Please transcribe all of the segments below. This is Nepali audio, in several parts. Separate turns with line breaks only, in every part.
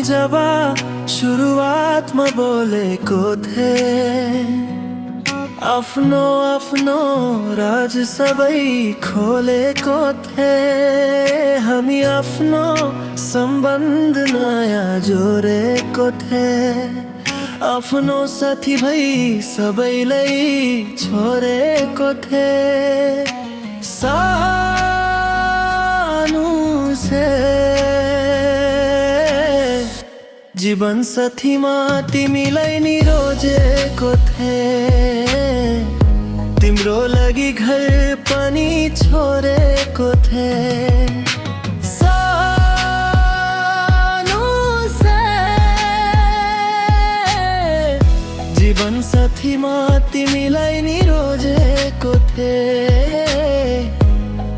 जब सुरुवातमा बोलेको थिए, आफ्नो आफ्नो राज सबै खोलेको थिए। हामी आफ्नो सम्बन्ध नयाँ जोडेको थिए, आफ्नो साथी भई सबैलाई छोडेको थिए। सानो से जीवन साथीमा तिमीलाई नि रोजेको थिए, तिम्रो लागि घर पनि छोडेको थिए। सानो से जीवन साथीमा तिमीलाई नि रोजेको थिए,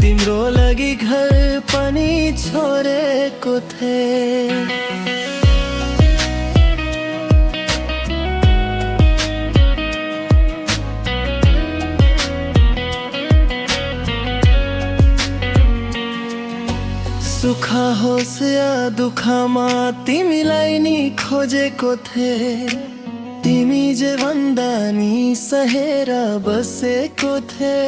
तिम्रो लागि घर पनि छोडेको थिए। सुख होस् या दुःखमा तिमीलाई नि खोजेको थिए, तिमी जे भन्दा नि सहेर बसेको थिए।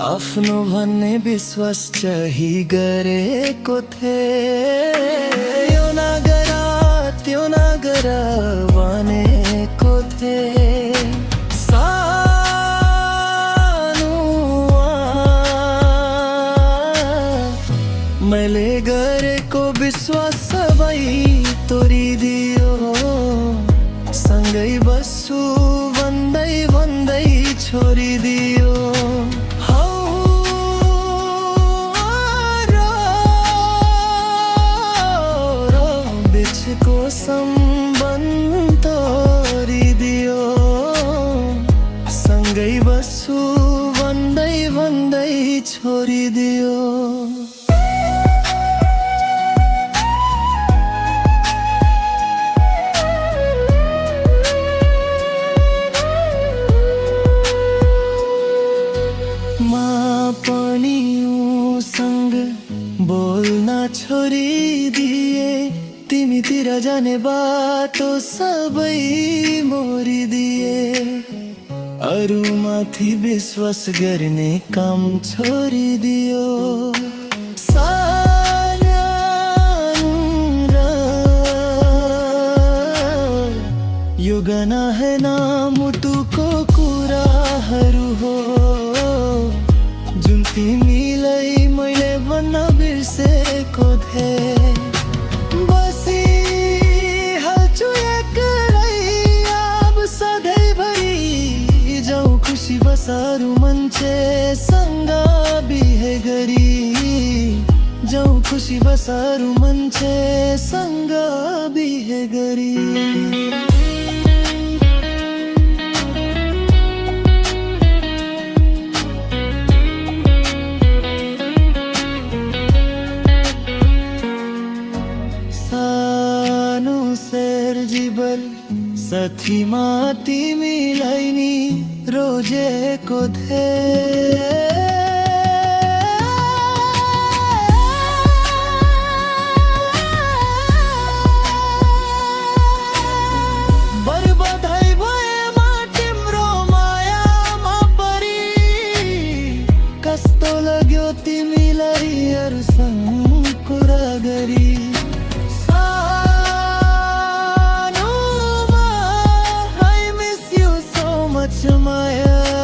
आफ्नो भन्ने विश्वास चाहिँ गरेको थिए, यो नगर त्यो नगर भनेको थिए। मैले गरेको विश्वास सबै तोडिदियो, सँगै बस्छु भन्दै भन्दै छोडिदियो। बिचको सम्बन्ध तोडिदियो, सँगै बस्छु भन्दै भन्दै छोडिदियो। पनि उसँग बोल्न छोडिदिए, तिमीतिर जाने बाटो सबै मोडिदिए। अरूमाथि विश्वास गर्ने काम छोडिदियो। यो गाना है ना मुटुको कुराहरू हो, जुन तिमीलाई मैले भन्न बिर्सेको थिएँ। बसिहाल्छु एक्लै अब सधैँभरि, जाउँ खुसी बसारू मान्छेसँग बिहे गरी, जाउँ खुसी बसारू मान्छेसँग बिहे गरी। जीवन साथीमा तिमीलाई नि रोजेको थिए। बर्बादै भएमा तिम्रो मायामा परी, कस्तो लाग्यो तिमीलाई अरूसँग कुरा गरी। Maya